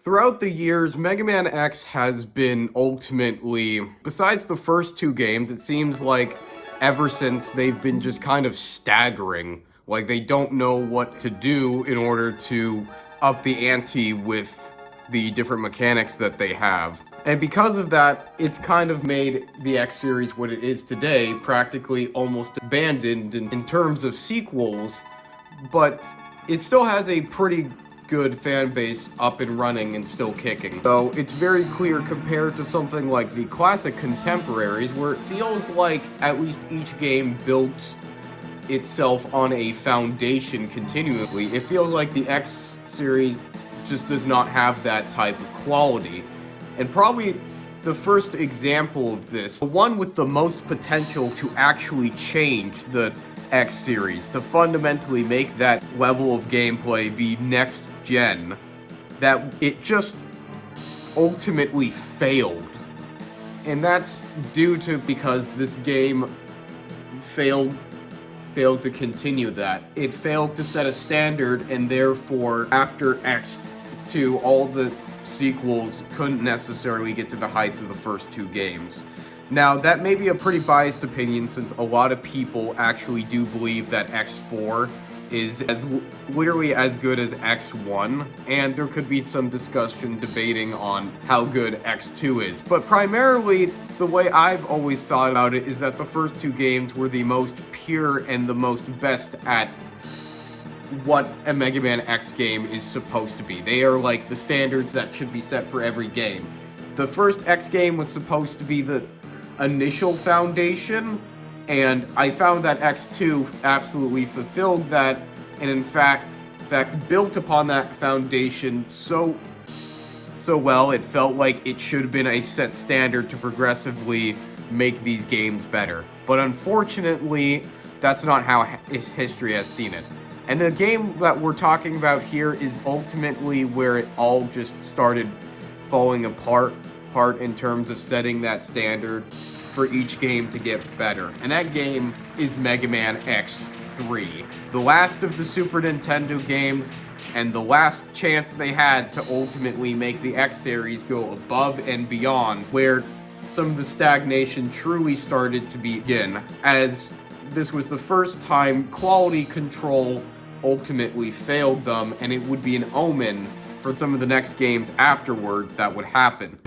Throughout the years, Mega Man X has been ultimately, besides the first two games, it seems like ever since they've been just kind of staggering. Like they don't know what to do in order to up the ante with the different mechanics that they have. And because of that, it's kind of made the X series what it is today, practically almost abandoned in terms of sequels, but it still has a pretty good fan base up and running and still kicking. So it's very clear compared to something like the classic contemporaries, where it feels like at least each game built itself on a foundation continually. It feels like the X series just does not have that type of quality. And probably the first example of this, the one with the most potential to actually change the X series, to fundamentally make that level of gameplay be next gen, that it just ultimately failed. And that's due to because this game failed to continue that. It failed to set a standard, and therefore after X2 all the sequels couldn't necessarily get to the heights of the first two games. Now, that may be a pretty biased opinion, since a lot of people actually do believe that X4 is literally as good as X1, and there could be some discussion debating on how good X2 is. But primarily, the way I've always thought about it is that the first two games were the most pure and the most best at what a Mega Man X game is supposed to be. They are like the standards that should be set for every game. The first X game was supposed to be the initial foundation, and I found that X2 absolutely fulfilled that, and in fact built upon that foundation so well, it felt like it should have been a set standard to progressively make these games better. But unfortunately, that's not how history has seen it. And the game that we're talking about here is ultimately where it all just started falling apart in terms of setting that standard for each game to get better. And that game is Mega Man X3. The last of the Super Nintendo games, and the last chance they had to ultimately make the X series go above and beyond, where some of the stagnation truly started to begin, as this was the first time quality control ultimately failed them, and it would be an omen for some of the next games afterwards that would happen.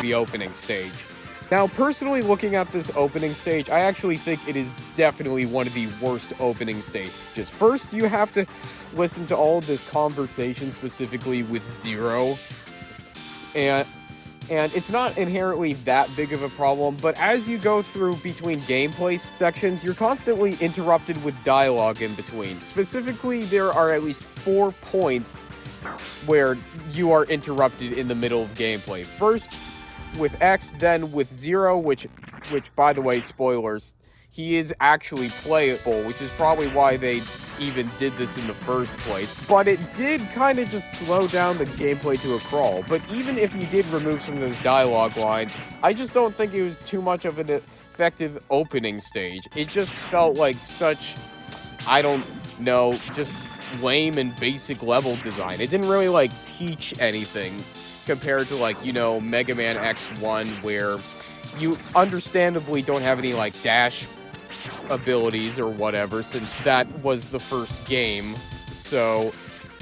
The opening stage. Now, personally, looking at this opening stage, I actually think it is definitely one of the worst opening stages. First, you have to listen to all of this conversation specifically with Zero, and it's not inherently that big of a problem, but as you go through between gameplay sections, you're constantly interrupted with dialogue in between. Specifically, there are at least 4 points where you are interrupted in the middle of gameplay. First, with X, then with Zero, which by the way, spoilers, he is actually playable, which is probably why they even did this in the first place. But it did kind of just slow down the gameplay to a crawl. But even if you did remove some of those dialogue lines, I just don't think it was too much of an effective opening stage. It just felt like such, I don't know, just lame and basic level design. It didn't really, like, teach anything compared to, like, you know, Mega Man X1, where you understandably don't have any, like, dash abilities or whatever, since that was the first game. So,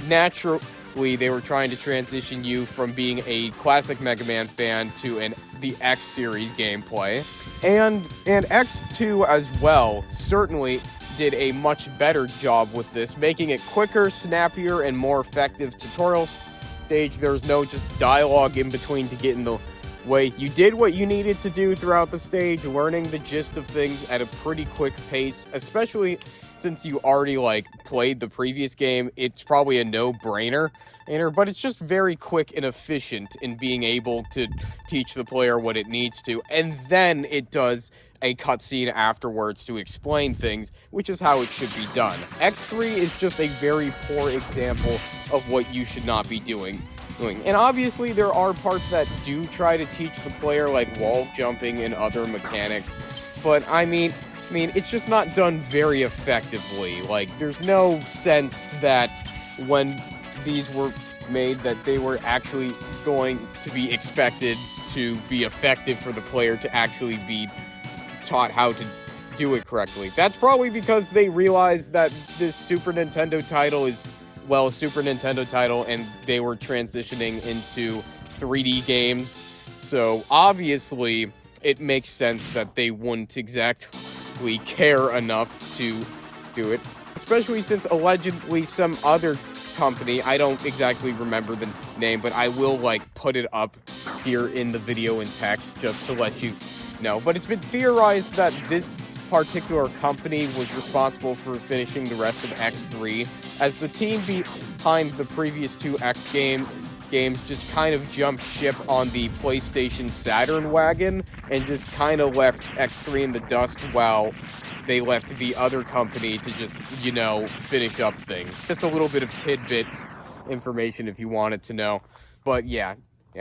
naturally, they were trying to transition you from being a classic Mega Man fan to the X series gameplay. And X2 as well certainly did a much better job with this, making it quicker, snappier, and more effective tutorials stage, there was no just dialogue in between to get in the way. You did what you needed to do throughout the stage, learning the gist of things at a pretty quick pace, especially since you already, like, played the previous game. It's probably a no-brainer, but it's just very quick and efficient in being able to teach the player what it needs to, and then it does a cutscene afterwards to explain things, which is how it should be done. X3 is just a very poor example of what you should not be doing. And obviously there are parts that do try to teach the player, like wall jumping and other mechanics, but I mean, it's just not done very effectively. Like, there's no sense that when these were made that they were actually going to be expected to be effective for the player to actually be taught how to do it correctly. That's probably because they realized that this Super Nintendo title is, well, a Super Nintendo title, and they were transitioning into 3D games. So obviously it makes sense that they wouldn't exactly care enough to do it, especially since allegedly some other company, I don't exactly remember the name, but I will, like, put it up here in the video in text just to let you know. But it's been theorized that this particular company was responsible for finishing the rest of X3, as the team behind the previous two X games just kind of jumped ship on the PlayStation Saturn wagon and just kind of left X3 in the dust while they left the other company to just, you know, finish up things. Just a little bit of tidbit information if you wanted to know. But yeah.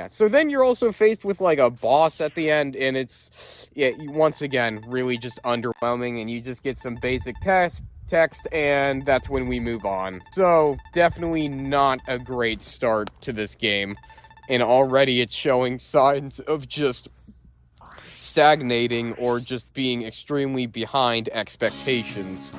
So then you're also faced with, like, a boss at the end, and it's, once again, really just underwhelming, and you just get some basic text, and that's when we move on. So, definitely not a great start to this game, and already it's showing signs of just stagnating or just being extremely behind expectations.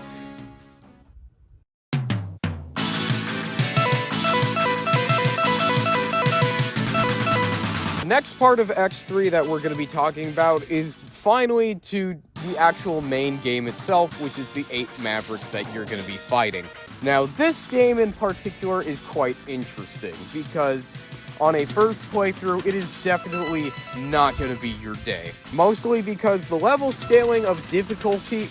The next part of X3 that we're going to be talking about is finally to the actual main game itself, which is the 8 Mavericks that you're going to be fighting. Now, this game in particular is quite interesting, because on a first playthrough, it is definitely not going to be your day. Mostly because the level scaling of difficulty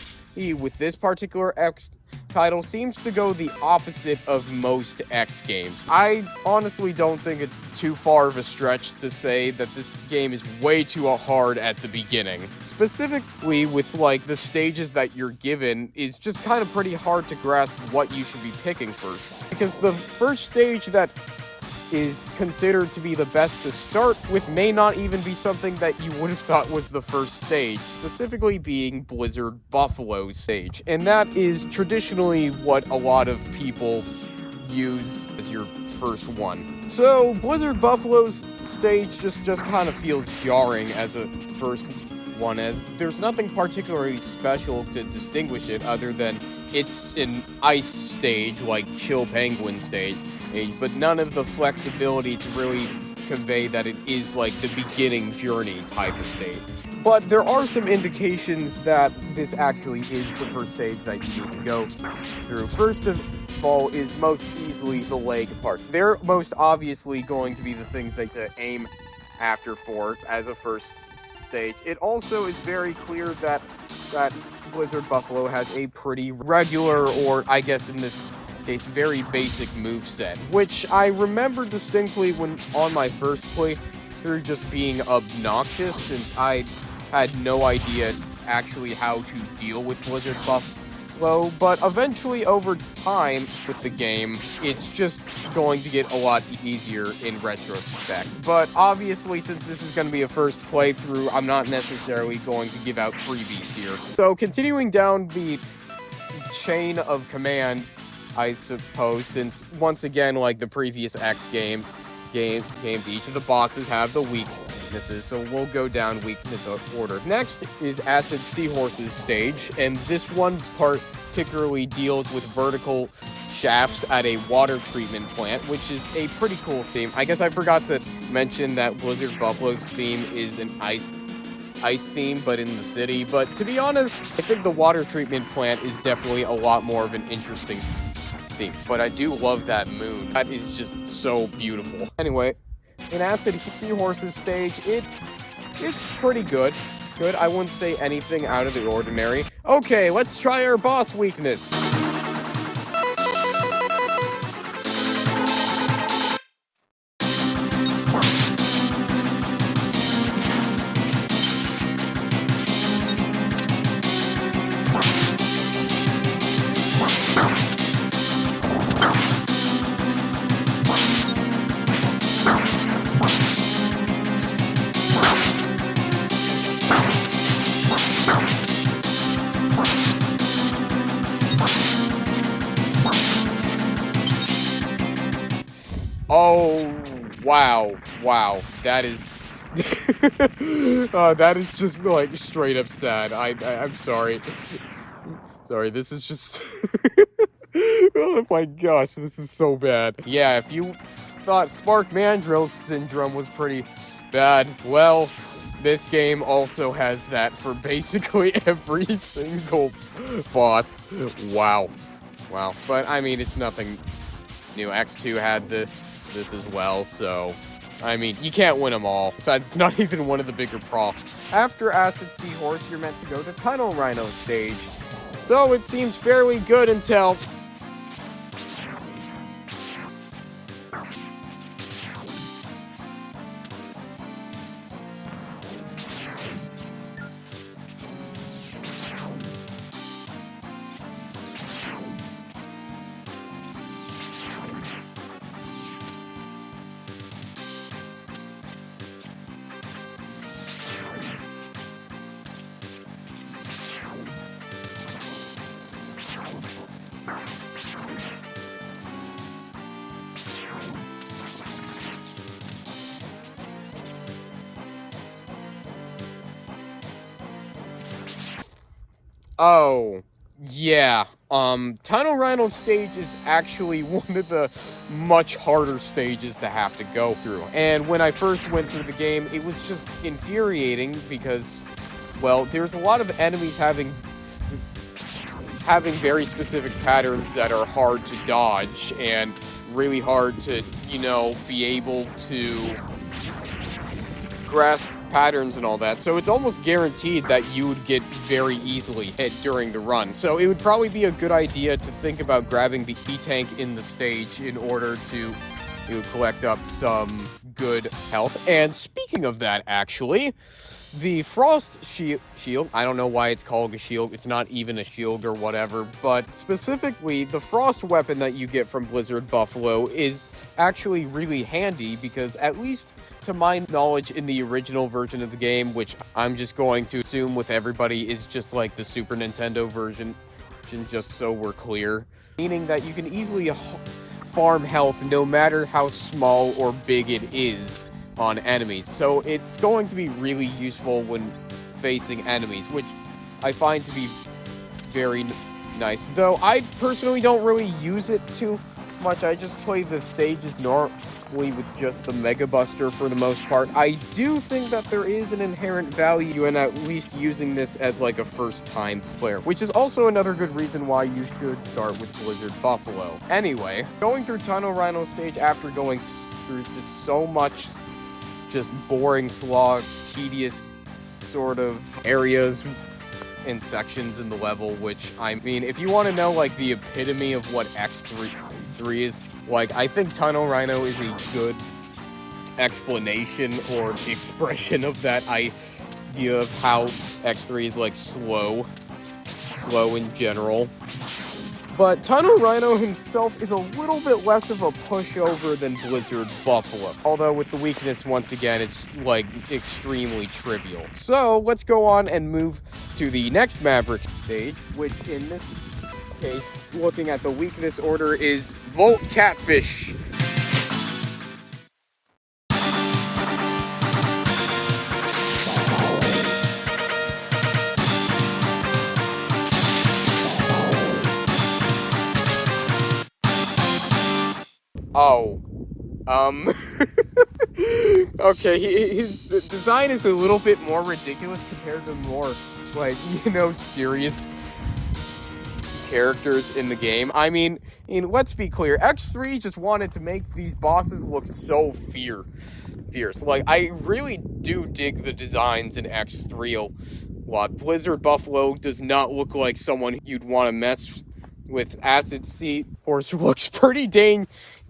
with this particular X title seems to go the opposite of most X games. I honestly don't think it's too far of a stretch to say that this game is way too hard at the beginning. Specifically with, like, the stages that you're given is just kind of pretty hard to grasp what you should be picking first. Because the first stage that is considered to be the best to start with may not even be something that you would have thought was the first stage, specifically being Blizzard Buffalo's stage. And that is traditionally what a lot of people use as your first one. So Blizzard Buffalo's stage just kind of feels jarring as a first one, as there's nothing particularly special to distinguish it other than it's an ice stage like Chill Penguin stage, but none of the flexibility to really convey that it is like the beginning journey type of stage. But there are some indications that this actually is the first stage that you need to go through. First of all is most easily the leg parts. They're most obviously going to be the things that to aim after for as a first stage. It also is very clear that Blizzard Buffalo has a pretty regular, or I guess in this case, very basic moveset, which I remember distinctly when on my first playthrough just being obnoxious, since I had no idea actually how to deal with Blizzard Buffalo, but eventually over time with the game, it's just going to get a lot easier in retrospect. But obviously, since this is going to be a first playthrough, I'm not necessarily going to give out freebies here. So continuing down the chain of command, I suppose, since once again, like the previous X games, each of the bosses have the weaknesses, so we'll go down weakness order. Next is Acid Seahorse's stage, and this one particularly deals with vertical shafts at a water treatment plant, which is a pretty cool theme. I guess I forgot to mention that Blizzard Buffalo's theme is an ice theme, but in the city. But to be honest, I think the water treatment plant is definitely a lot more of an interesting theme. But I do love that moon. That is just so beautiful. Anyway, in Acid Seahorse's stage, it's pretty good. Good, I wouldn't say anything out of the ordinary. Okay, let's try our boss weakness. Oh, wow, that is... that is just, like, straight up sad. I'm sorry. Sorry, this is just... Oh my gosh, this is so bad. Yeah, if you thought Spark Mandrill Syndrome was pretty bad, well, this game also has that for basically every single boss. Wow. Wow. But, I mean, it's nothing new. X2 had this as well, so... I mean, you can't win them all. Besides, it's not even one of the bigger problems. After Acid Seahorse, you're meant to go to Tunnel Rhino stage. So it seems fairly good until... Oh, yeah. Tunnel Rhino stage is actually one of the much harder stages to have to go through. And when I first went through the game, it was just infuriating because, well, there's a lot of enemies having very specific patterns that are hard to dodge and really hard to, you know, be able to grasp patterns and all that, so it's almost guaranteed that you would get very easily hit during the run. So it would probably be a good idea to think about grabbing the E-Tank in the stage in order to collect up some good health. And speaking of that, actually, the Frost Shield, I don't know why it's called a shield, it's not even a shield or whatever, but specifically, the Frost weapon that you get from Blizzard Buffalo is actually really handy because, at least to my knowledge, in the original version of the game, which I'm just going to assume with everybody is just like the Super Nintendo version, just so we're clear, meaning that you can easily farm health no matter how small or big it is on enemies. So it's going to be really useful when facing enemies, which I find to be very nice. Though I personally don't really use it too much. I just play the stages normally with just the Mega Buster for the most part. I do think that there is an inherent value in at least using this as like a first-time player, which is also another good reason why you should start with Blizzard Buffalo. Anyway, going through Tunnel Rhino stage after going through just so much just boring slog, tedious sort of areas and sections in the level, which, I mean, if you want to know, like, the epitome of what X3 is, like, I think Tunnel Rhino is a good explanation or expression of that idea of how X3 is, like, slow in general. But Tunnel Rhino himself is a little bit less of a pushover than Blizzard Buffalo. Although with the weakness, once again, it's like extremely trivial. So let's go on and move to the next Maverick stage, which in this case, looking at the weakness order, is Volt Catfish. Oh, okay, his design is a little bit more ridiculous compared to more, like, you know, serious characters in the game. I mean, let's be clear, X3 just wanted to make these bosses look so fierce. Like, I really do dig the designs in X3 a lot. Blizzard Buffalo does not look like someone you'd want to mess with. Acid Seat Horse looks pretty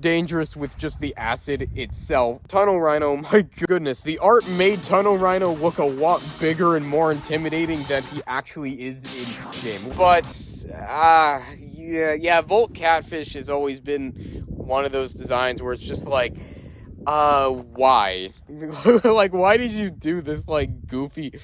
dangerous with just the acid itself. Tunnel Rhino, my goodness, the art made Tunnel Rhino look a lot bigger and more intimidating than he actually is in game. But yeah, Volt Catfish has always been one of those designs where it's just like, why? Like, why did you do this, like, goofy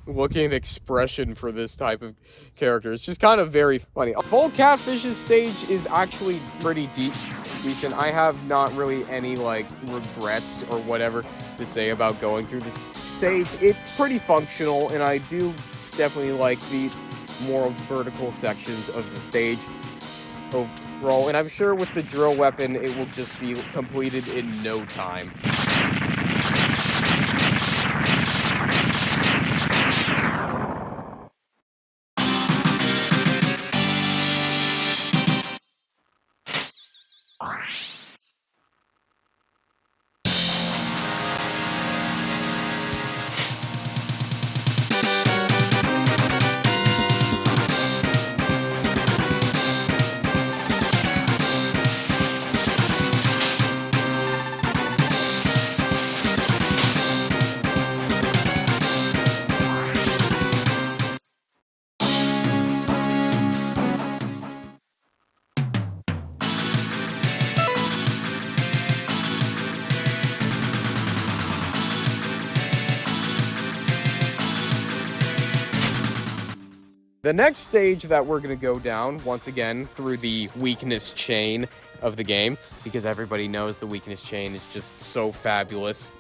looking expression for this type of character? It's just kind of very funny. Volt Catfish's stage is actually pretty decent. I have not really any, like, regrets or whatever to say about going through this stage. It's pretty functional, and I do definitely like the more vertical sections of the stage overall, and I'm sure with the drill weapon it will just be completed in no time. The next stage that we're going to go down, once again, through the weakness chain of the game, because everybody knows the weakness chain is just so fabulous.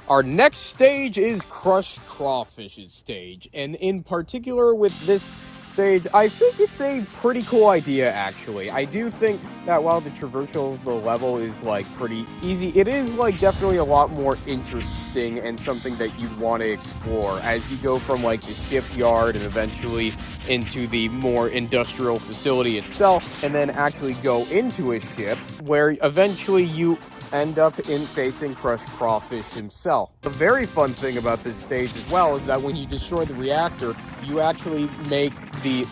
Our next stage is Crushed Crawfish's stage, and in particular with this stage, I think it's a pretty cool idea, actually. I do think that while the traversal of the level is, like, pretty easy, it is, like, definitely a lot more interesting and something that you'd want to explore as you go from, like, the shipyard and eventually into the more industrial facility itself, and then actually go into a ship where eventually you end up in facing Crushed Crawfish himself. The very fun thing about this stage as well is that when you destroy the reactor, you actually make the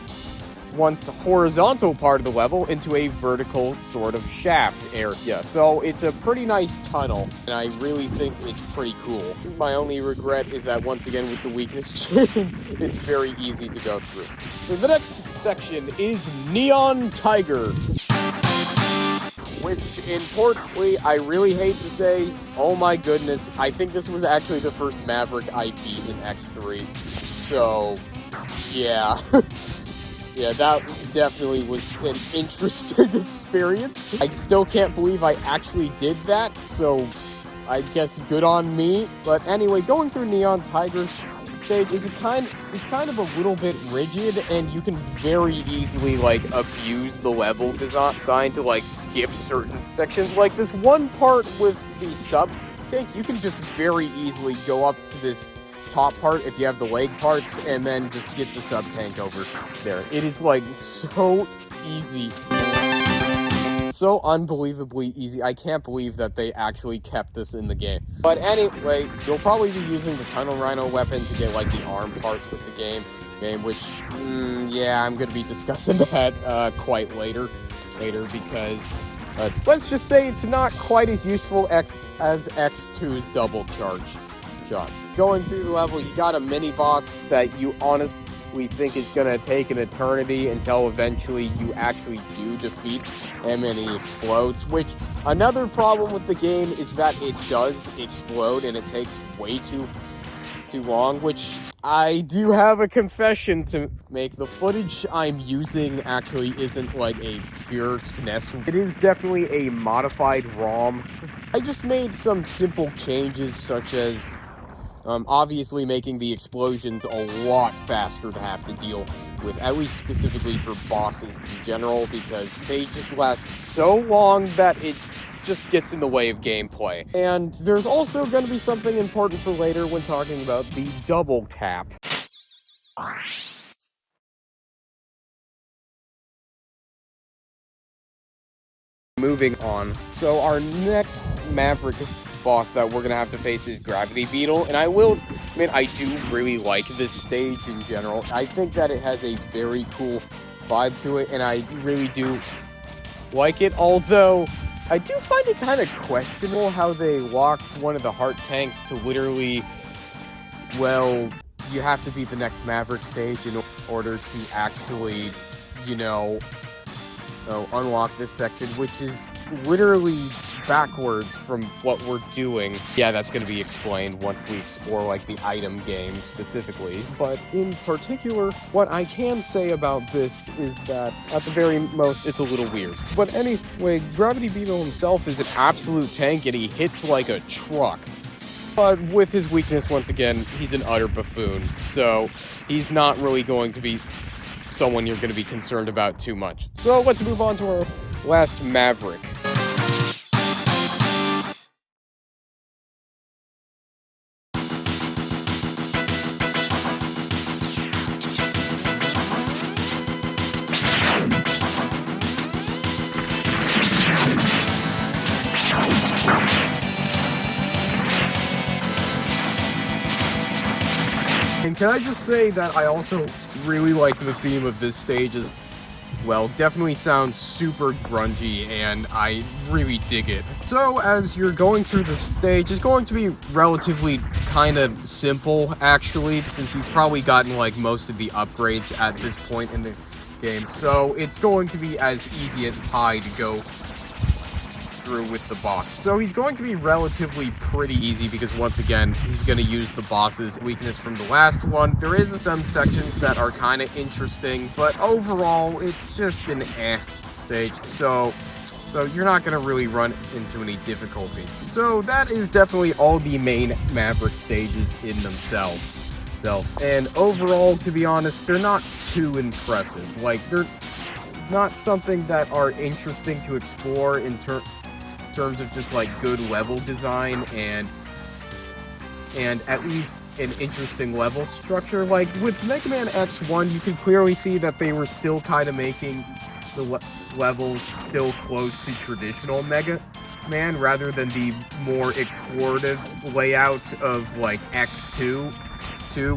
once horizontal part of the level into a vertical sort of shaft area. So it's a pretty nice tunnel, and I really think it's pretty cool. My only regret is that once again with the weakness chain, it's very easy to go through. So the next section is Neon Tiger, which, importantly, I really hate to say, oh my goodness, I think this was actually the first Maverick I beat in X3. So, yeah. Yeah, that definitely was an interesting experience. I still can't believe I actually did that, so I guess good on me. But anyway, going through Neon Tiger's stage is kind of a little bit rigid, and you can very easily, like, abuse the level design to, like, skip certain sections. Like this one part with the sub tank, you can just very easily go up to this top part if you have the leg parts, and then just get the sub tank over there. It is, like, so easy. So unbelievably easy. I can't believe that they actually kept this in the game. But anyway, you'll probably be using the Tunnel Rhino weapon to get, like, the arm parts with the game, which, yeah, I'm going to be discussing that quite later because let's just say it's not quite as useful as X2's double charge shot. Going through the level, you got a mini-boss that you honestly think is going to take an eternity until eventually you actually do defeat him and he explodes, which another problem with the game is that it does explode and it takes way too long, which I do have a confession to make. The footage I'm using actually isn't like a pure SNES. It is definitely a modified ROM. I just made some simple changes, such as obviously making the explosions a lot faster to have to deal with, at least specifically for bosses in general, because they just last so long that it just gets in the way of gameplay. And there's also going to be something important for later when talking about the double tap. moving on. So our next Maverick boss that we're gonna have to face is Gravity Beetle, and I will admit I do really like this stage in general. I think that it has a very cool vibe to it, and I really do like it, although I do find it kind of questionable how they locked one of the heart tanks to literally, well, you have to beat the next Maverick stage in order to actually, you know, unlock this section, which is literally backwards from what we're doing. Yeah, that's going to be explained once we explore, like, the item game specifically. But in particular, what I can say about this is that, at the very most, it's a little weird. But anyway, Gravity Beetle himself is an absolute tank, and he hits like a truck. But with his weakness, once again, he's an utter buffoon. So he's not really going to be someone you're going to be concerned about too much. So let's move on to our last Maverick. And can I just say that I also really like the theme of this stage as well. Definitely sounds super grungy, and I really dig it. So as you're going through the stage, it's going to be relatively kind of simple, actually, since you've probably gotten like most of the upgrades at this point in the game. So it's going to be as easy as pie to go through with the boss. So he's going to be relatively pretty easy because, once again, he's going to use the boss's weakness from the last one. There is some sections that are kind of interesting, but overall it's just an stage, so you're not going to really run into any difficulty. So that is definitely all the main Maverick stages in themselves. And overall, to be honest, they're not too impressive. Like, they're not something that are interesting to explore in terms of just like good level design and at least an interesting level structure. Like with Mega Man X1, you can clearly see that they were still kind of making the levels still close to traditional Mega Man rather than the more explorative layout of like X2,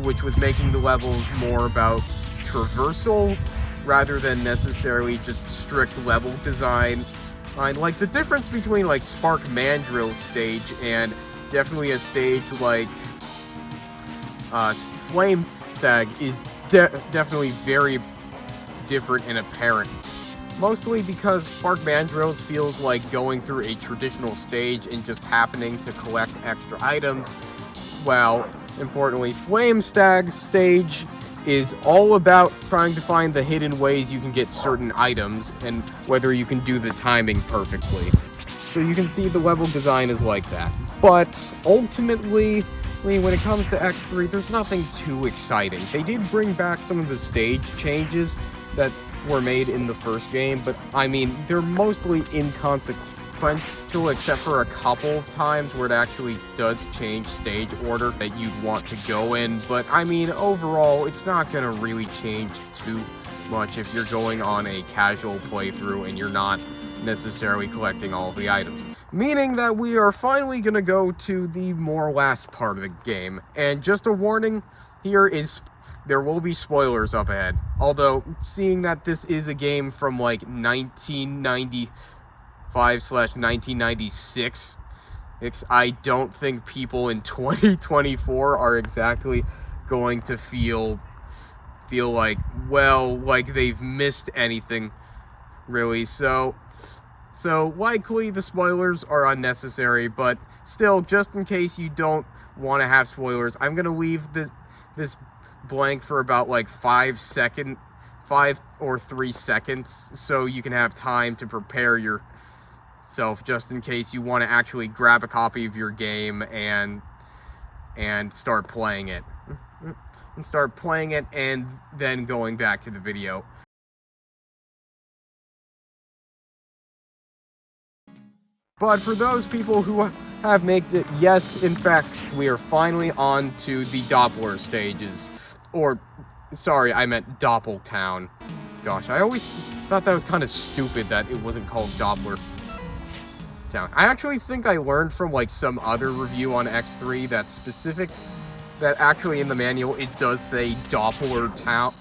which was making the levels more about traversal rather than necessarily just strict level design. Like, the difference between, like, Spark Mandrill's stage and definitely a stage like Flame Stag is definitely very different and apparent. Mostly because Spark Mandrill's feels like going through a traditional stage and just happening to collect extra items, while, importantly, Flame Stag's stage is all about trying to find the hidden ways you can get certain items and whether you can do the timing perfectly. So you can see the level design is like that. But ultimately, when it comes to X3, there's nothing too exciting. They did bring back some of the stage changes that were made in the first game, but I mean, they're mostly inconsequential except for a couple of times where it actually does change stage order that you'd want to go in. But I mean, overall, it's not going to really change too much if you're going on a casual playthrough and you're not necessarily collecting all of the items. Meaning that we are finally going to go to the more last part of the game. And just a warning, here is there will be spoilers up ahead. Although, seeing that this is a game from like 1995/1996, I don't think people in 2024 are exactly going to feel like, well, like they've missed anything, really. So likely the spoilers are unnecessary, but still, just in case you don't want to have spoilers, I'm gonna leave this blank for about like 5 or 3 seconds, so you can have time to prepare yourself, just in case you want to actually grab a copy of your game and start playing it. And then going back to the video. But for those people who have made it, yes, in fact, we are finally on to the Doppler stages. Or, sorry, I meant Doppeltown. Gosh, I always thought that was kind of stupid that it wasn't called Doppler. town. I actually think I learned from like some other review on X3 that actually in the manual it does say Doppler town.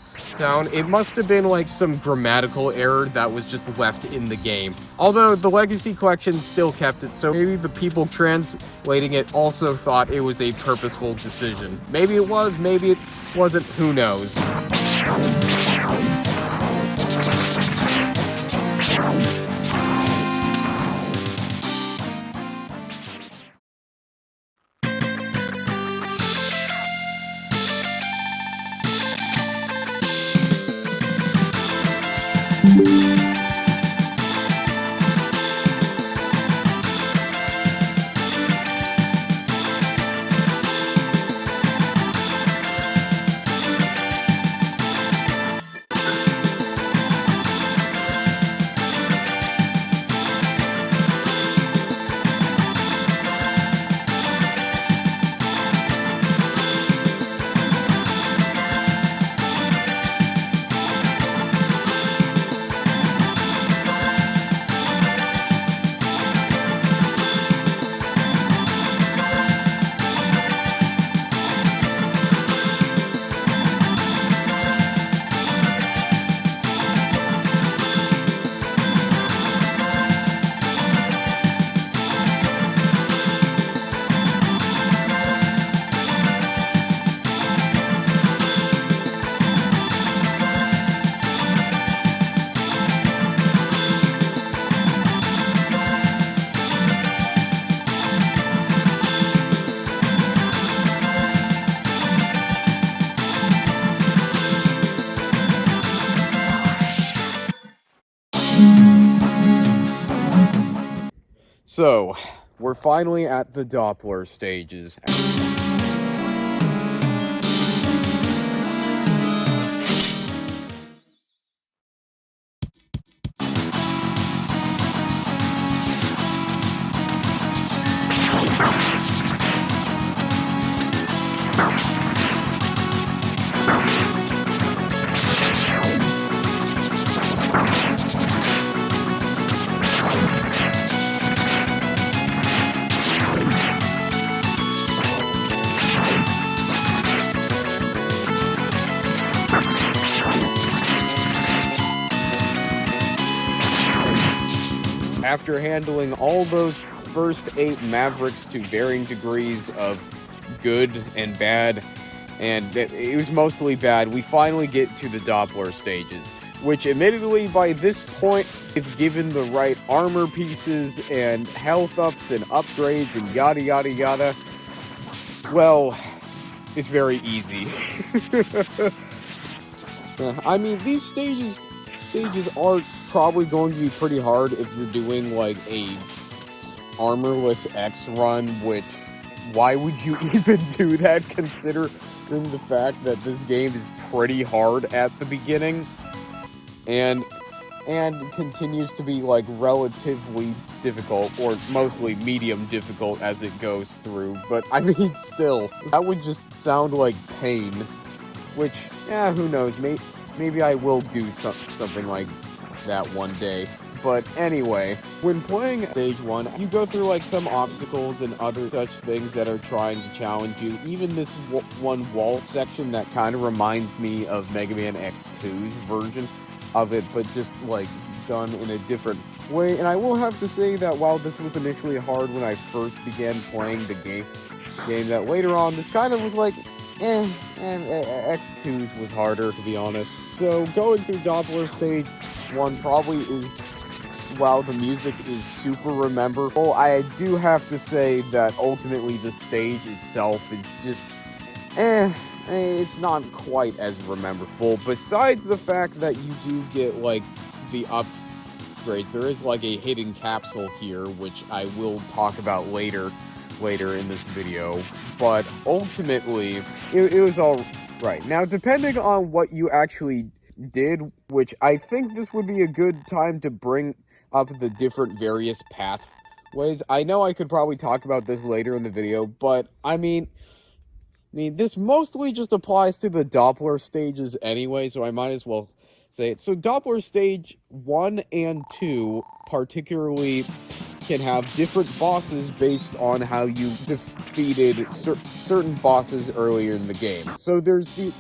It must have been like some grammatical error that was just left in the game. Although the Legacy Collection still kept it, so maybe the people translating it also thought it was a purposeful decision. Maybe it was, maybe it wasn't, who knows. So, we're finally at the Doppler stages. After handling all those first 8 Mavericks to varying degrees of good and bad, and it was mostly bad, we finally get to the Doppler stages, which admittedly by this point, if given the right armor pieces and health ups and upgrades and yada yada yada, well, it's very easy. I mean, these stages are probably going to be pretty hard if you're doing like a armorless X run, which why would you even do that considering the fact that this game is pretty hard at the beginning and continues to be like relatively difficult, or mostly medium difficult as it goes through. But I mean, still, that would just sound like pain, which, yeah, who knows, maybe I will do something like that one day. But anyway, when playing stage 1, you go through like some obstacles and other such things that are trying to challenge you. Even this one wall section that kind of reminds me of Mega Man X2's version of it, but just like done in a different way. And I will have to say that while this was initially hard when I first began playing the game that later on this kind of was like, X2's was harder, to be honest. So going through Doppler stage 1 probably is, while the music is super memorable, I do have to say that ultimately the stage itself is just, it's not quite as memorable. Besides the fact that you do get like the upgrades, there is like a hidden capsule here, which I will talk about later in this video. But ultimately, it was all right. Now, depending on what you actually did, which I think this would be a good time to bring up the different various pathways. I know I could probably talk about this later in the video, but I mean, this mostly just applies to the Doppler stages anyway, so I might as well say it. So Doppler stage 1 and 2, particularly can have different bosses based on how you defeated certain bosses earlier in the game. So there's these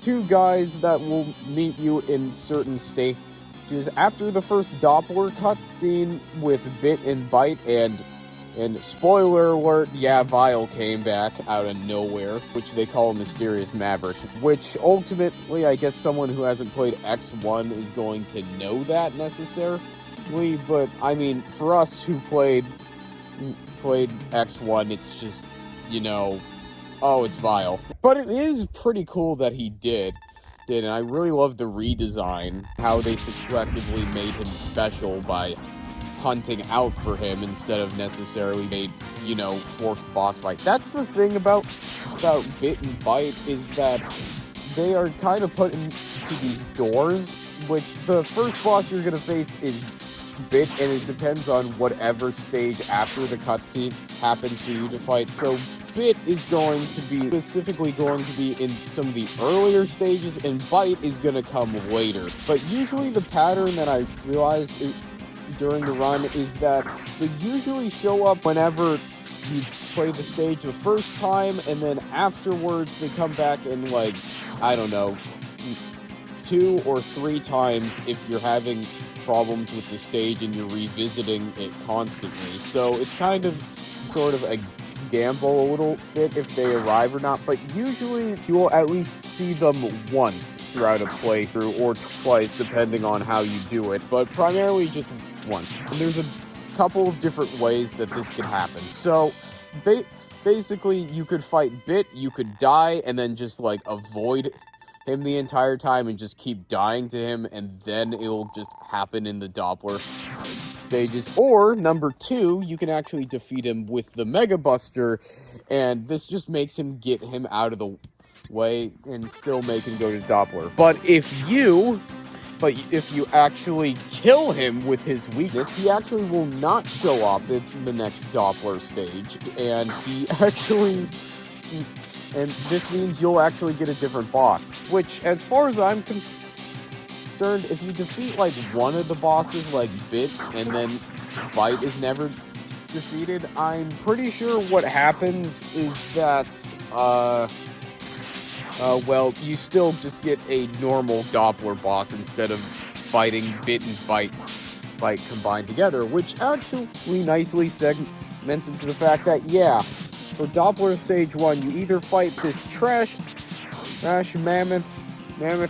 two guys that will meet you in certain stages after the first Doppler cutscene with Bit and Byte, and spoiler alert, yeah, Vile came back out of nowhere, which they call a Mysterious Maverick, which ultimately, I guess someone who hasn't played X1 is going to know that necessarily, but I mean, for us who played X1, it's just, you know, oh, it's Vile. But it is pretty cool that he did, and I really love the redesign, how they subtractively made him special by hunting out for him instead of necessarily made, you know, forced boss fight. That's the thing about Bit and Byte, is that they are kind of put into these doors, which the first boss you're gonna face is Bit, and it depends on whatever stage after the cutscene happens for you to fight. So Bit is going to be specifically going to be in some of the earlier stages, and Byte is gonna come later. But usually the pattern that I realized during the run is that they usually show up whenever you play the stage the first time, and then afterwards they come back in, like, I don't know, 2 or 3 times if you're having problems with the stage and you're revisiting it constantly. So it's kind of sort of a gamble a little bit if they arrive or not, but usually you will at least see them once throughout a playthrough, or twice depending on how you do it, but primarily just once. And there's a couple of different ways that this can happen. So basically you could fight Bit, you could die and then just like avoid him the entire time and just keep dying to him, and then it'll just happen in the Doppler stages. Or number 2, you can actually defeat him with the Mega Buster, and this just makes him get him out of the way and still make him go to Doppler. But if you actually kill him with his weakness, he actually will not show up in the next Doppler stage, and this means you'll actually get a different boss, which, as far as I'm concerned, if you defeat, like, one of the bosses, like Bit, and then Byte is never defeated, I'm pretty sure what happens is that, well, you still just get a normal Doppler boss instead of fighting Bit and Byte combined together, which actually nicely segments into the fact that, yeah, for Doppler Stage 1, you either fight this trash mammoth,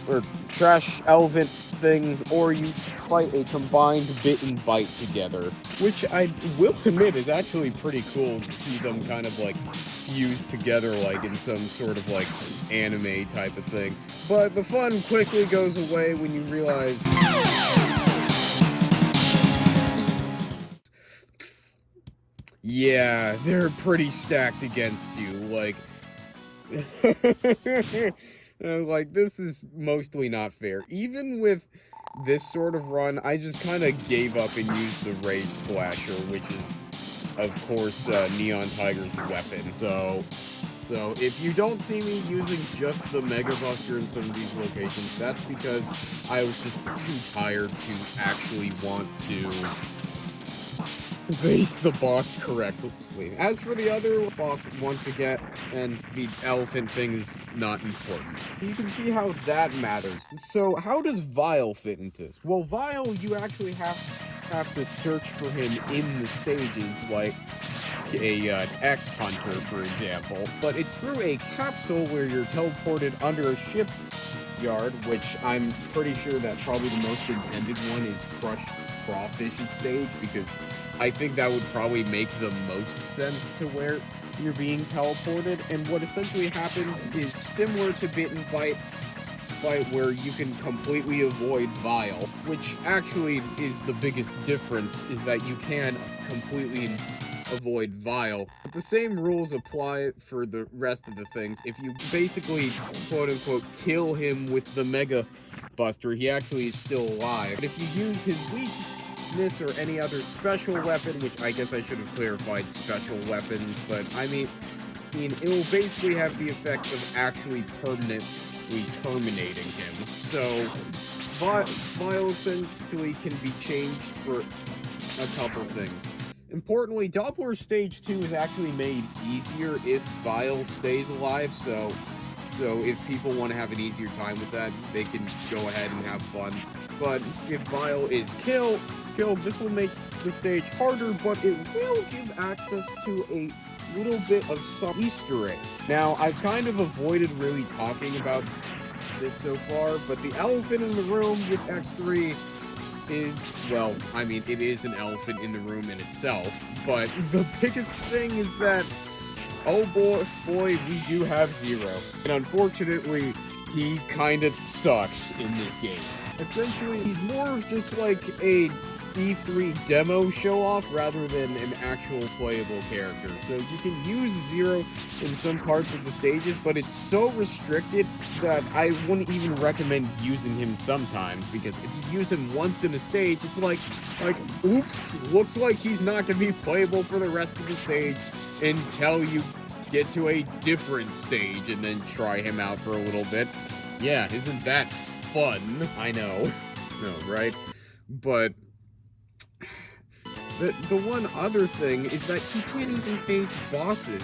or trash elephant thing, or you fight a combined Bit and Byte together, which I will admit is actually pretty cool to see them kind of, like, fused together, like, in some sort of, like, anime type of thing. But the fun quickly goes away when you realize... yeah, they're pretty stacked against you, like... like, this is mostly not fair. Even with this sort of run, I just kind of gave up and used the Ray Splasher, which is, of course, Neon Tiger's weapon. So if you don't see me using just the Mega Buster in some of these locations, that's because I was just too tired to actually want to face the boss correctly. As for the other boss, once again, and the elephant thing is not important. You can see how that matters. So how does Vile fit into this? Well, Vile, you actually have to search for him in the stages, like an X-Hunter, for example. But it's through a capsule where you're teleported under a shipyard, which I'm pretty sure that probably the most intended one is Crushed Crawfish's stage, because I think that would probably make the most sense to where you're being teleported. And what essentially happens is similar to Bit and Byte, where you can completely avoid Vile, which actually is the biggest difference, is that you can completely avoid Vile. But the same rules apply for the rest of the things. If you basically, quote-unquote, kill him with the Mega Buster, he actually is still alive. But if you use his weakness or any other special weapon, which I guess I should have clarified special weapons, but I mean, it will basically have the effect of actually permanently terminating him. So, Vile essentially can be changed for a couple things. importantly, Doppler Stage 2 is actually made easier if Vile stays alive, so if people want to have an easier time with that, they can go ahead and have fun. But if Vile is killed, this will make the stage harder, but it will give access to a little bit of some Easter egg. Now, I've kind of avoided really talking about this so far, but the elephant in the room with X3 is, well, I mean, it is an elephant in the room in itself, but the biggest thing is that, oh boy, we do have Zero. And unfortunately, he kind of sucks in this game. Essentially, he's more just like a E3 demo show-off rather than an actual playable character. So you can use Zero in some parts of the stages, but it's so restricted that I wouldn't even recommend using him sometimes, because if you use him once in a stage, it's like, oops, looks like he's not going to be playable for the rest of the stage until you get to a different stage and then try him out for a little bit. Yeah, isn't that fun? I know. No, right? But the one other thing is that he can't even face bosses,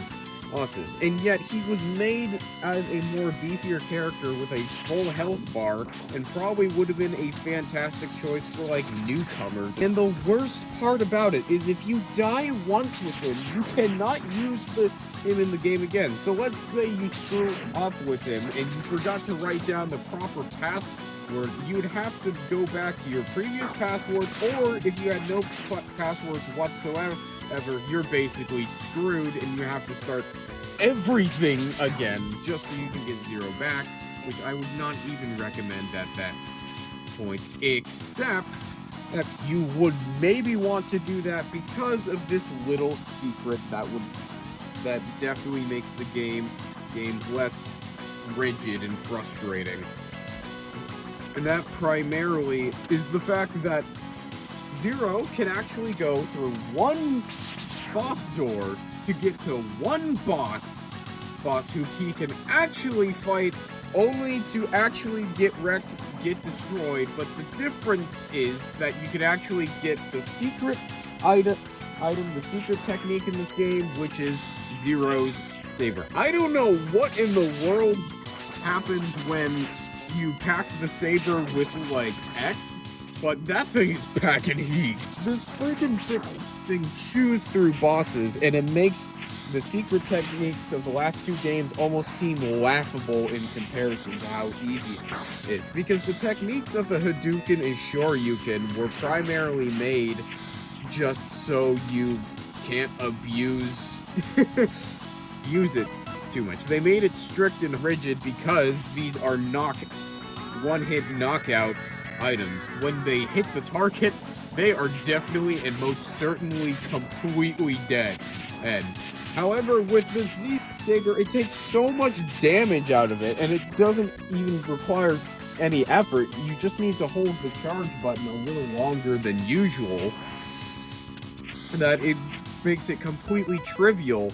and yet he was made as a more beefier character with a full health bar, and probably would have been a fantastic choice for, like, newcomers. And the worst part about it is if you die once with him, you cannot use him in the game again. So let's say you screw up with him and you forgot to write down the proper password, you would have to go back to your previous passwords, or if you had no passwords whatsoever, you're basically screwed and you have to start everything again just so you can get Zero back, which I would not even recommend at that point, except that you would maybe want to do that because of this little secret that definitely makes the game less rigid and frustrating. And that primarily is the fact that Zero can actually go through one boss door to get to one boss who he can actually fight, only to actually get wrecked, get destroyed. But the difference is that you can actually get the secret item, the secret technique in this game, which is Zero's saber. I don't know what in the world happens when you pack the saber with, like, X, but that thing is packing heat. This freaking thing chews through bosses, and it makes the secret techniques of the last two games almost seem laughable in comparison to how easy it is. Because the techniques of the Hadouken and Shoryuken were primarily made just so you can't use it too much. They made it strict and rigid because these are one-hit knockout items. When they hit the target, they are definitely and most certainly completely dead. And however, with this Z-Saber, it takes so much damage out of it, and it doesn't even require any effort. You just need to hold the charge button a little longer than usual, that it makes it completely trivial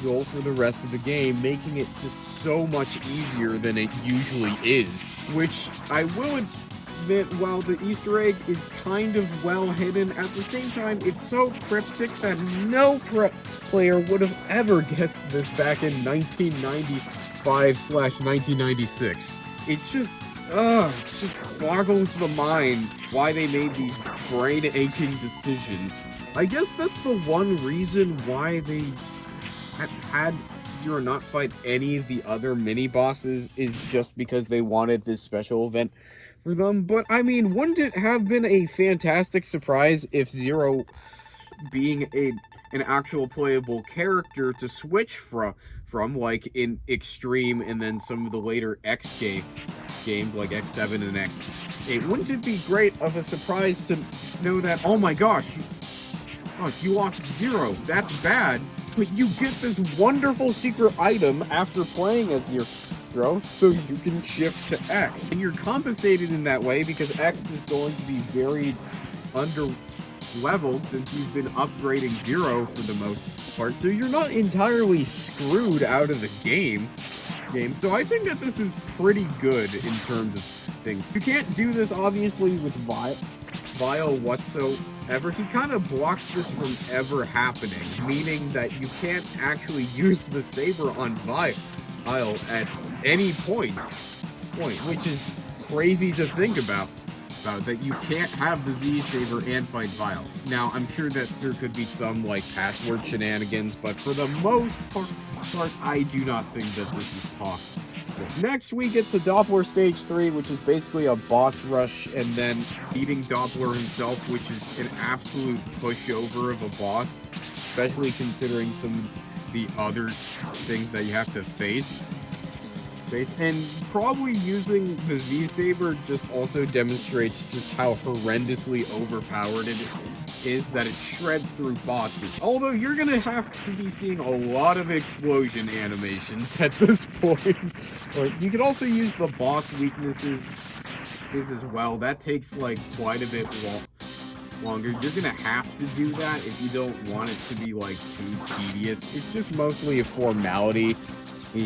for the rest of the game, making it just so much easier than it usually is. Which, I will admit, while the Easter egg is kind of well hidden, at the same time, it's so cryptic that no player would have ever guessed this back in 1995/1996. It just boggles the mind why they made these brain-aching decisions. I guess that's the one reason why they had Zero not fight any of the other mini-bosses, is just because they wanted this special event for them. But, I mean, wouldn't it have been a fantastic surprise if Zero, being an actual playable character to switch from like in Extreme and then some of the later X games like X7 and X8, wouldn't it be great of a surprise to know that, oh my gosh, you lost Zero, that's bad, but you get this wonderful secret item after playing as Zero, so you can shift to X. And you're compensated in that way because X is going to be very under-leveled since you've been upgrading Zero for the most part, so you're not entirely screwed out of the game. game. So I think that this is pretty good in terms of things. You can't do this, obviously, with Vile whatsoever. He kind of blocks this from ever happening, meaning that you can't actually use the saber on Vile at any point, which is crazy to think about. That you can't have the Z Saber and fight Vile. Now, I'm sure that there could be some, like, password shenanigans, but for the most part, I do not think that this is possible. Next, we get to Doppler Stage 3, which is basically a boss rush, and then beating Doppler himself, which is an absolute pushover of a boss, especially considering some of the other things that you have to face. And probably using the Z-Saber just also demonstrates just how horrendously overpowered it is, that it shreds through bosses. Although you're gonna have to be seeing a lot of explosion animations at this point. You can also use the boss weaknesses as well. That takes like quite a bit longer. You're gonna have to do that if you don't want it to be like too tedious. It's just mostly a formality,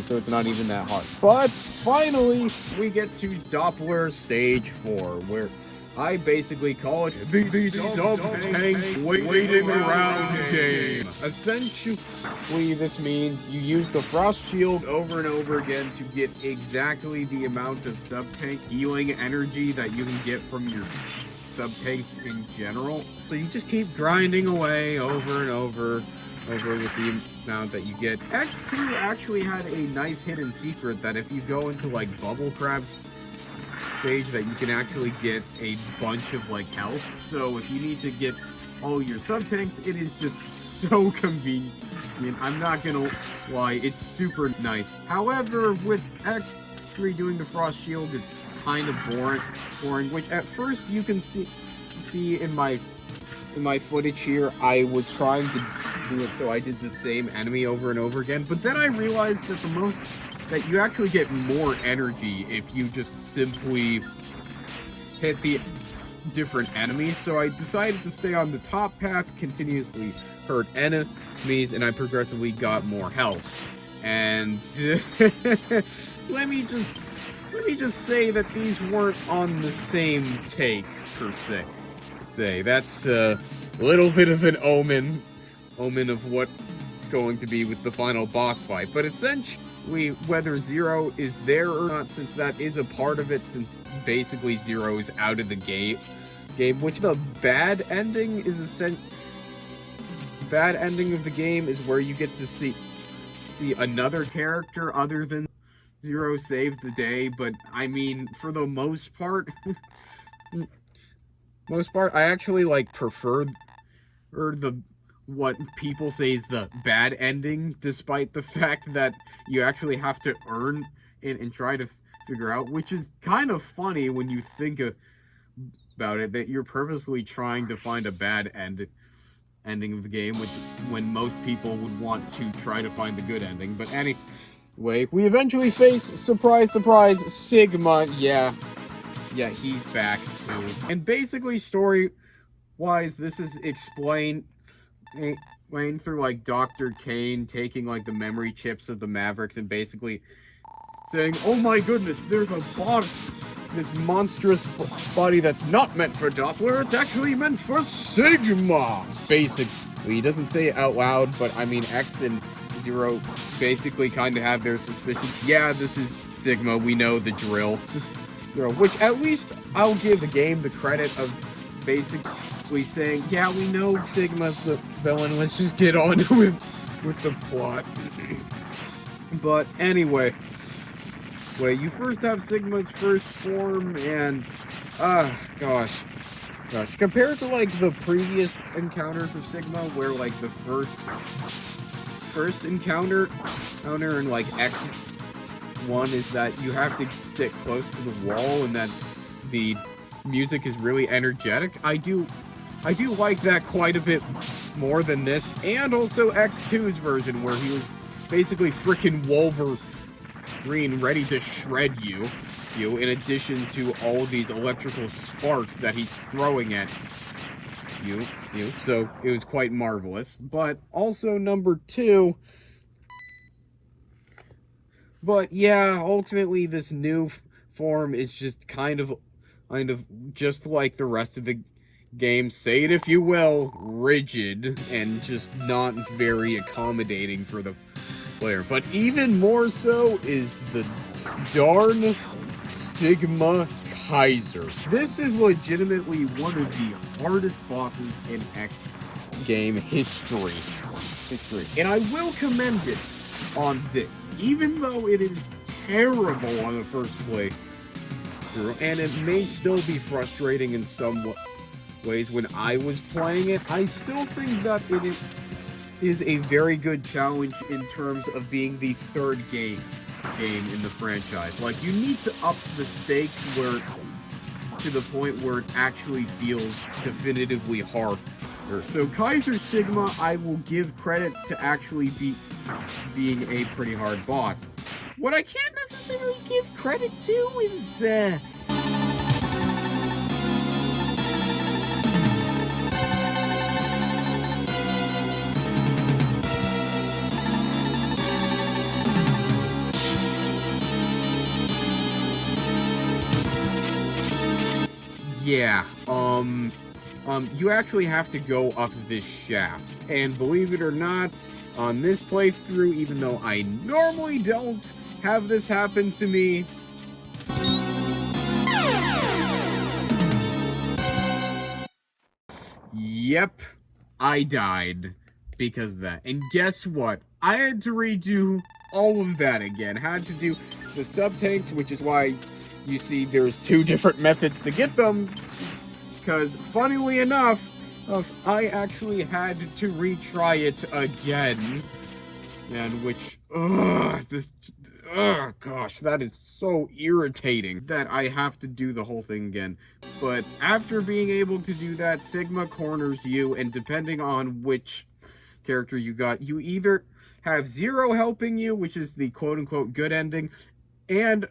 so it's not even that hard. But finally, we get to Doppler Stage 4, where I basically call it the sub-tank waiting around game. Essentially, this means you use the Frost Shield over and over again to get exactly the amount of sub-tank healing energy that you can get from your sub-tanks in general. So you just keep grinding away over and over with the amount that you get. X2 actually had a nice hidden secret that if you go into like Bubble Crab's stage, that you can actually get a bunch of like health. So if you need to get all your sub-tanks, it is just so convenient. I'm not gonna lie, it's super nice. However, with X3 doing the Frost Shield, it's kind of boring, which at first you can see in my footage here, I was trying to do it so I did the same enemy over and over again, but then I realized that you actually get more energy if you just simply hit the different enemies. So I decided to stay on the top path, continuously hurt enemies, and I progressively got more health. And let me just say that these weren't on the same take per se. That's a little bit of an omen of what's going to be with the final boss fight. But essentially, whether Zero is there or not, since that is a part of it, since basically Zero is out of the game, which the bad ending of the game is where you get to see another character other than Zero save the day. But I mean, for the most part, I actually like prefer what people say is the bad ending, despite the fact that you actually have to earn it and try to figure out, which is kind of funny when you think about it, that you're purposely trying to find a bad ending of the game, when most people would want to try to find the good ending. But anyway, we eventually face, surprise, surprise, Sigma. Yeah, he's back too. And basically, story-wise, this is explained through like Dr. Kane taking like the memory chips of the Mavericks and basically saying, "Oh my goodness, there's a body, this monstrous body that's not meant for Doppler, it's actually meant for Sigma." Basically, he doesn't say it out loud, but I mean, X and Zero basically kind of have their suspicions. Yeah, this is Sigma, we know the drill. Which at least I'll give the game the credit of basically saying, yeah, we know Sigma's the villain, let's just get on with the plot. But anyway, you first have Sigma's first form, and gosh, compared to like the previous encounters of Sigma, where like the first encounter in like X1 is that you have to stick close to the wall and that the music is really energetic. I do like that quite a bit more than this, and also X2's version where he was basically freaking Wolverine ready to shred you in addition to all these electrical sparks that he's throwing at you. So it was quite marvelous. But also number 2, But yeah, ultimately this new form is just kind of just like the rest of the game, say it if you will, rigid and just not very accommodating for the player. But even more so is the darn Sigma Kaiser. This is legitimately one of the hardest bosses in X game history. And I will commend it on this, even though it is terrible on the first playthrough, and it may still be frustrating in some ways when I was playing it. I still think that it is a very good challenge in terms of being the third game in the franchise. Like, you need to up the stakes where to the point where it actually feels definitively hard. So Kaiser Sigma, I will give credit to actually being a pretty hard boss. What I can't necessarily give credit to is yeah, you actually have to go up this shaft. And believe it or not, on this playthrough, even though I normally don't have this happen to me, yep, I died because of that. And guess what? I had to redo all of that again. Had to do the sub-tanks, which is why you see there's two different methods to get them. Because, funnily enough, I actually had to retry it again. And which, gosh, that is so irritating that I have to do the whole thing again. But after being able to do that, Sigma corners you, and depending on which character you got, you either have Zero helping you, which is the quote-unquote good ending, and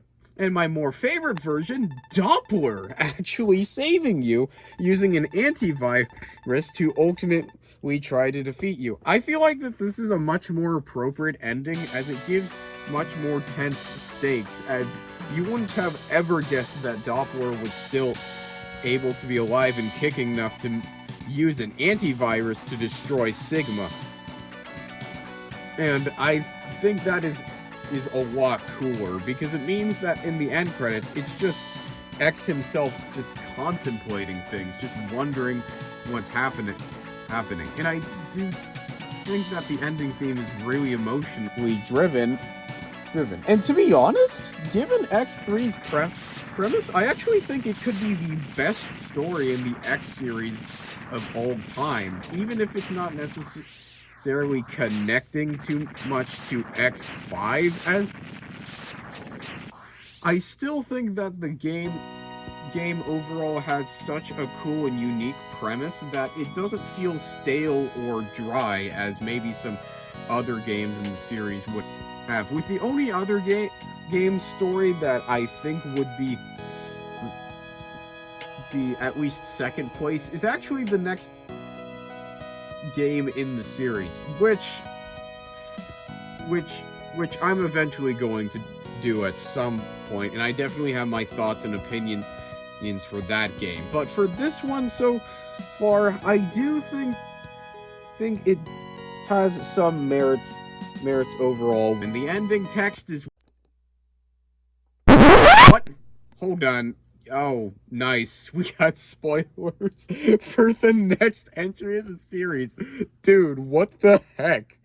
my more favorite version, Doppler, actually saving you using an antivirus to ultimately try to defeat you. I feel like that this is a much more appropriate ending, as it gives much more tense stakes, as you wouldn't have ever guessed that Doppler was still able to be alive and kicking enough to use an antivirus to destroy Sigma. And I think that is a lot cooler, because it means that in the end credits, it's just X himself just contemplating things, just wondering what's happening. And I do think that the ending theme is really emotionally driven. And to be honest, given X3's premise, I actually think it could be the best story in the X series of all time, even if it's not necessarily connecting too much to X5, as I still think that the game overall has such a cool and unique premise that it doesn't feel stale or dry as maybe some other games in the series would have. With the only other game story that I think would be at least second place is actually the next game in the series, which I'm eventually going to do at some point, and I definitely have my thoughts and opinions for that game. But for this one so far, I do think it has some merits overall. And the ending text is what? Hold on. Oh, nice. We got spoilers for the next entry of the series. Dude, what the heck?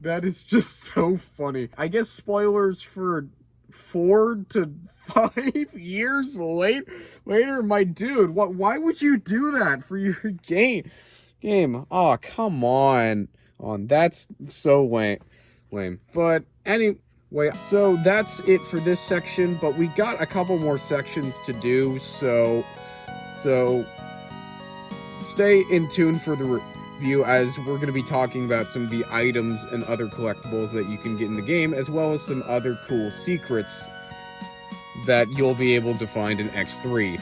That is just so funny. I guess spoilers for 4 to 5 years later, my dude. Why would you do that for your game? Oh, come on. That's so lame. But anyway, so that's it for this section, but we got a couple more sections to do, so stay in tune for the review, as we're going to be talking about some of the items and other collectibles that you can get in the game, as well as some other cool secrets that you'll be able to find in X3.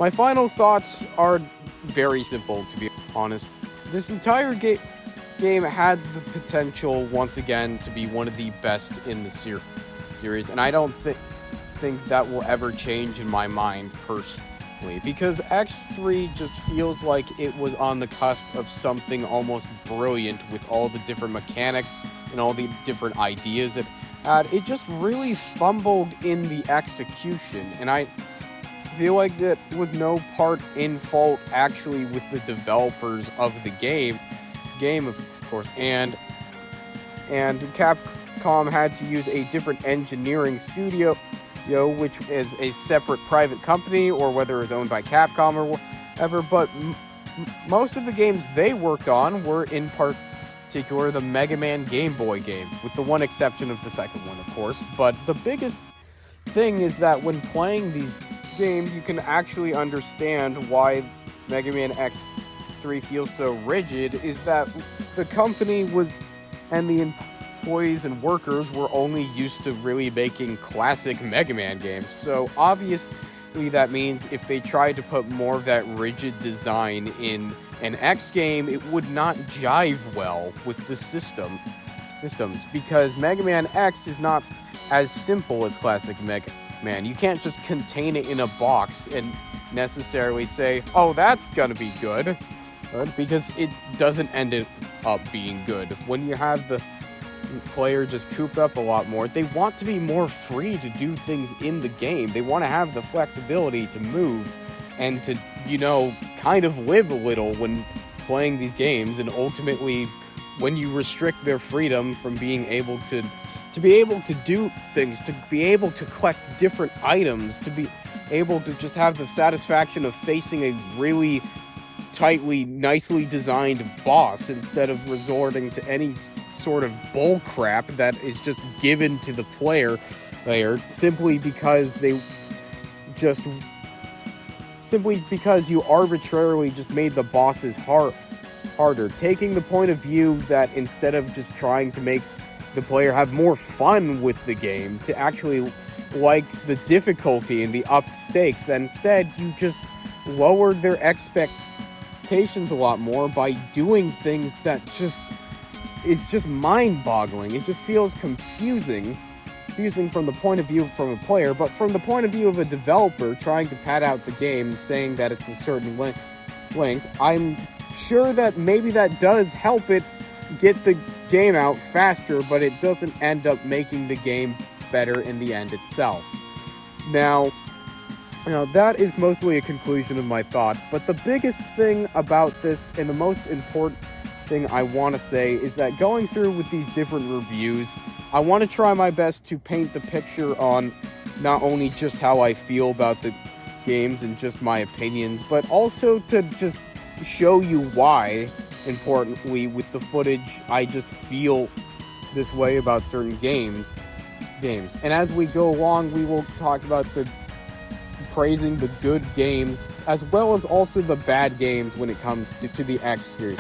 My final thoughts are very simple, to be honest. This entire game had the potential, once again, to be one of the best in the series, and I don't think that will ever change in my mind personally, because X3 just feels like it was on the cusp of something almost brilliant with all the different mechanics and all the different ideas it had. It just really fumbled in the execution, and I feel like that was no part in fault actually with the developers of the game of course, and Capcom had to use a different engineering studio, which is a separate private company, or whether it was owned by Capcom or whatever. But most of the games they worked on were in particular the Mega Man Game Boy games, with the one exception of the second one, of course. But the biggest thing is that when playing these games, you can actually understand why Mega Man X3 feels so rigid, is that the company and the employees and workers were only used to really making classic Mega Man games. So obviously that means if they tried to put more of that rigid design in an X game, it would not jive well with the systems, because Mega Man X is not as simple as classic Mega Man. You can't just contain it in a box and necessarily say, oh, that's gonna be good, because it doesn't end up being good. When you have the player just cooped up a lot more, they want to be more free to do things in the game. They want to have the flexibility to move and to, kind of live a little when playing these games. And ultimately, when you restrict their freedom from being able to be able to do things, to be able to collect different items, to be able to just have the satisfaction of facing a really tightly, nicely designed boss instead of resorting to any sort of bull crap that is just given to the player simply because you arbitrarily just made the bosses harder, taking the point of view that instead of just trying to make the player have more fun with the game, to actually like the difficulty and the up stakes, that instead you just lowered their expectations a lot more by doing things that it's just mind-boggling. It just feels confusing from the point of view from a player, but from the point of view of a developer trying to pad out the game, saying that it's a certain length, I'm sure that maybe that does help it get the game out faster, but it doesn't end up making the game better in the end itself. Now, that is mostly a conclusion of my thoughts, but the biggest thing about this, and the most important thing I want to say, is that going through with these different reviews, I want to try my best to paint the picture on not only just how I feel about the games and just my opinions, but also to just show you why, importantly, with the footage, I just feel this way about certain games. And as we go along, we will talk about praising the good games, as well as also the bad games when it comes to the X series.